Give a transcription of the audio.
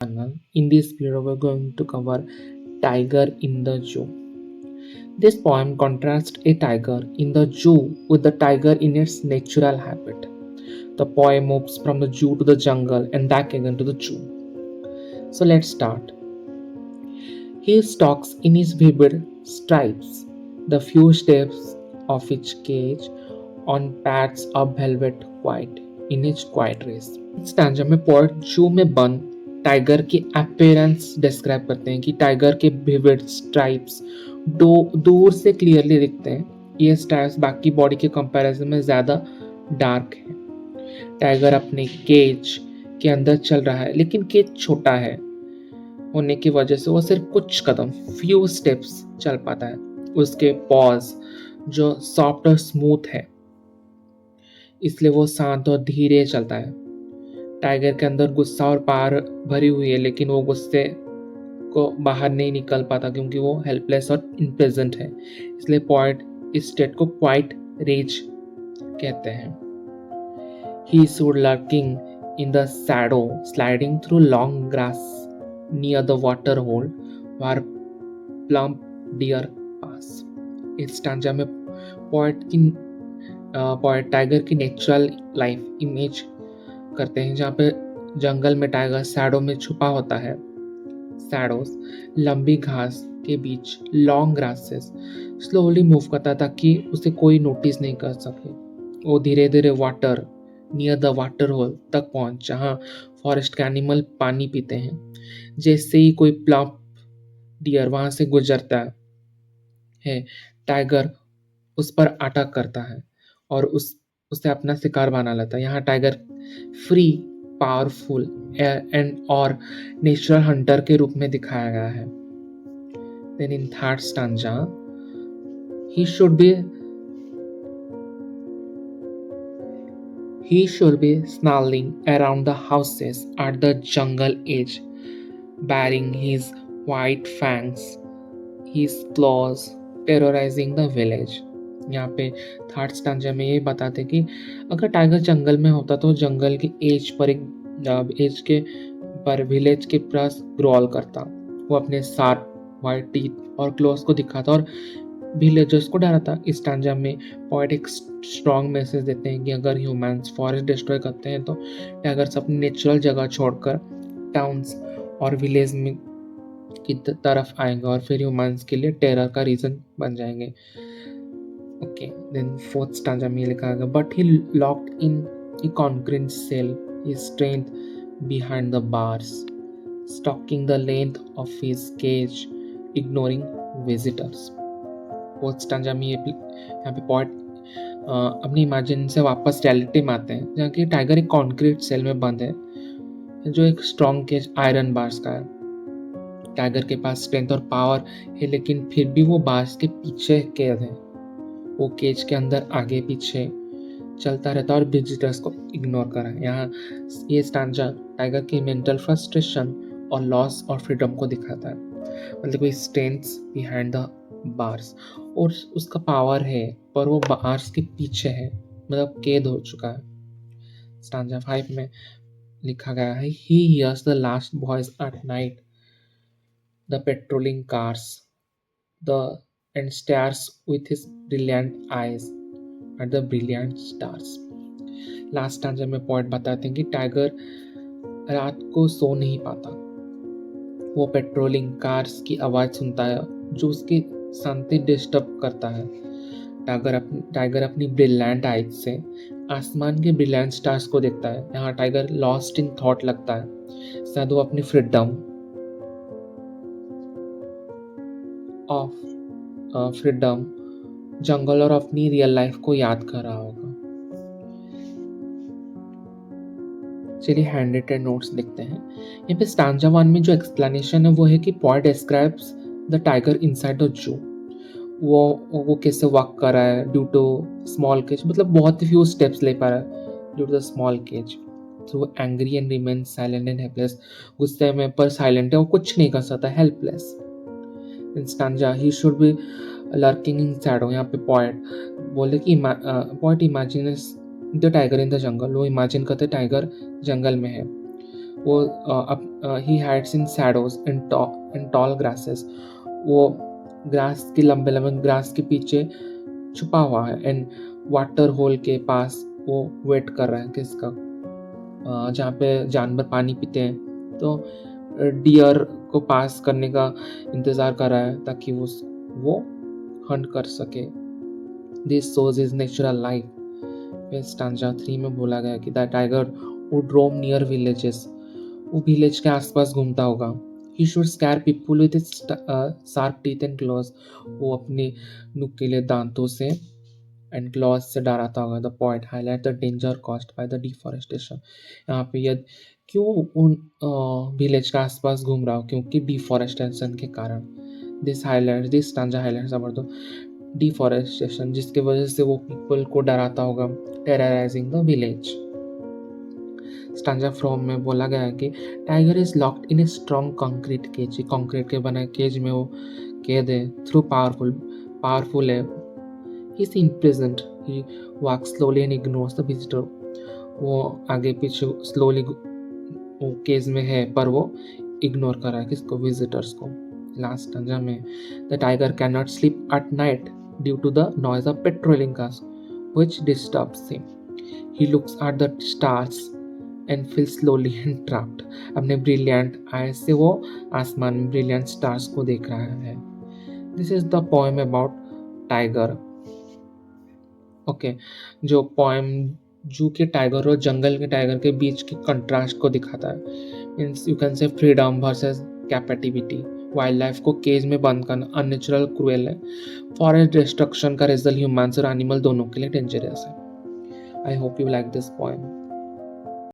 channel. In this video, we're going to cover Tiger in the Zoo. This poem contrasts a tiger in the zoo with the tiger in its natural habitat. The poem moves from the zoo to the jungle and back again to the zoo. So let's start. He stalks in his vivid stripes, the few steps of his cage on pads of velvet white in his quiet race. Stanza में poet जू में बंद tiger की appearance describe करते हैं कि tiger के vivid stripes दूर से क्लियरली दिखते हैं. ये स्ट्राइप्स बाकी बॉडी के कंपैरिजन में ज़्यादा डार्क है. टाइगर अपने केज के अंदर चल रहा है, लेकिन केज छोटा है होने की वजह से वो सिर्फ कुछ कदम फ्यू स्टेप्स चल पाता है. उसके पॉज जो सॉफ्ट और स्मूथ है, इसलिए वो शांत और धीरे चलता है. टाइगर के अंदर गुस्सा और पार भरी हुई है, लेकिन वो गुस्से को बाहर नहीं निकल पाता क्योंकि वो हेल्पलेस और इम्प्रेजेंट है. इसलिए पोएट इस स्टेट को क्वाइट रेज कहते हैं. ही stood lurking in the shadow, sliding through long grass near the water hole where plump deer pass. इस स्टैंजा में पोएट टाइगर की नेचुरल लाइफ इमेज करते हैं, जहाँ पे जंगल में टाइगर शैडो में छुपा होता है. शैडोज लंबी घास के बीच लॉन्ग ग्रासेस स्लोली मूव करता है ताकि उसे कोई नोटिस नहीं कर सके. वो धीरे धीरे water near the water hole तक पहुंच, जहाँ फॉरेस्ट के एनिमल पानी पीते हैं. जैसे ही कोई प्लम्प डियर वहां से गुजरता है, टाइगर उस पर अटैक करता है और उसे अपना शिकार बना लेता है. यहाँ टाइगर फ्री, पावरफुल एंड और नेचुरल हंटर के रूप में दिखाया गया है. Then in third stanza, he should be snarling around the houses at the jungle edge, baring his white fangs, his claws, terrorizing the village. यहाँ पे थर्ड स्टैंजा में ये बताते कि अगर टाइगर जंगल में होता तो जंगल के एज पर विलेज के पास ग्रोल करता. वो अपने शार्प वाइट टीथ और क्लोज को दिखाता और विलेजर्स को डराता. इस स्टैंजा में पोएट एक स्ट्रॉन्ग मैसेज देते हैं कि अगर ह्यूमंस फॉरेस्ट डिस्ट्रॉय करते हैं तो टाइगर्स अपनी नेचुरल जगह छोड़कर टाउन्स और विलेज में की तरफ आएंगे और फिर ह्यूमंस के लिए टेरर का रीजन बन जाएंगे. ओके, देन फोर्थ स्टैंजा में लिखा गया, but he locked in a concrete cell, he strength behind the bars, stalking the length of his cage, ignoring visitors. Fourth stanza में यहाँ पे पोएट अपनी इमेजिन से वापस रियलिटी में आते हैं, जहाँ कि टाइगर एक कॉन्क्रीट सेल में बंद है जो एक स्ट्रॉन्ग केज आयरन बार्स का है. टाइगर के पास स्ट्रेंथ और पावर है, लेकिन फिर भी वो बार्स के पीछे कैद है. वो केज के अंदर आगे पीछे चलता रहता और विजिटर्स को इग्नोर करा. यहाँ ये स्टैंजा टाइगर की मेंटल फ्रस्ट्रेशन और लॉस और फ्रीडम को दिखाता है. मतलब कोई स्ट्रेंथ्स बिहाइंड द बार्स, और उसका पावर है पर वो बार्स के पीछे है, मतलब कैद हो चुका है. स्टैंजा 5 में लिखा गया है, he hears the last voice at night, the patrolling cars, and stares with his brilliant eyes at the brilliant stars. Last stanza में पोएट बताते हैं कि टाइगर रात को सो नहीं पाता. वो पेट्रोलिंग कार्स की आवाज सुनता है जो उसकी शांति डिस्टर्ब करता है. टाइगर अपनी ब्रिलियंट आइज से आसमान के ब्रिलियंट स्टार्स को देखता है. यहाँ टाइगर लॉस्ट इन थॉट लगता है, शायद वो अपनी फ्रीडम जंगल और अपनी रियल लाइफ को याद कर रहा होगा. चलिए हैंड रिटन नोट्स लिखते हैं. यहाँ पे स्टैंजा 1 में जो एक्सप्लेनेशन है वो है कि poet describes the tiger inside the zoo. वो कैसे वॉक कर रहा है ड्यू टू स्मॉल केज, मतलब बहुत ही फ्यू स्टेप्स ले पा रहा है due to the small cage. तो angry and remain silent and helpless, गुस्से में पर साइलेंट है, वो कुछ नहीं कर सकता, helpless. In stanza he should be lurking in shadow. यहाँ पे पोएट बोले कि poet imagines the tiger in the jungle. वो इमेजिन करते टाइगर जंगल में है वो he hides in shadows in tall grasses, वो ग्रास के लंबे लंबे ग्रास के पीछे छुपा हुआ है। एंड वाटर होल के पास वो वेट कर रहा है किसका, जहाँ पे जानवर पानी पीते हैं, तो डियर को पास करने का इंतजार कर रहा है ताकि वो हंट कर सके। This shows is natural life. Stanza 3 में बोला गया कि the tiger would roam near villages, वो विलेज के आसपास घूमता होगा। He should scare people with sharp teeth and claws, वो अपने नुकीले दांतों से एंड क्लॉज से डराता होगा। The point highlight the danger caused by the deforestation. यहाँ पे यदि क्यों उन विलेज के आसपास घूम रहा हो, क्योंकि डिफॉरेस्टेशन के कारण। This stanza highlights about the deforestation, जिसके वजह से वो पीपल को डराता होगा, terrorising the village. Stanza from में बोला गया है कि tiger is locked in a strong concrete cage, concrete के बने केज में वो कैद है। थ्रू पावरफुल है। He is imprisoned, he walk slowly and ignores the visitor, वो आगे पीछे स्लोली वो केज में है पर वो इग्नोर कर रहा है किसको, विजिटर्स को। लास्ट स्टांजा में the tiger can not sleep at night due to the noise of patrolling cars which disturbs him. He looks at the stars and feel slowly and trapped, अपने brilliant eyes से वो आसमान में brilliant stars को देख रहा है। This is the poem about tiger. Okay, जो पोएम जू के टाइगर और जंगल के टाइगर के बीच के कंट्रास्ट को दिखाता है। Means you can say freedom versus captivity. Wild life को केज में बंद करना अननेचुरल क्रूएल है। फॉरेस्ट डिस्ट्रक्शन का रिजल्ट ह्यूमंस और एनिमल दोनों के लिए डेंजरस है। I hope you like this poem.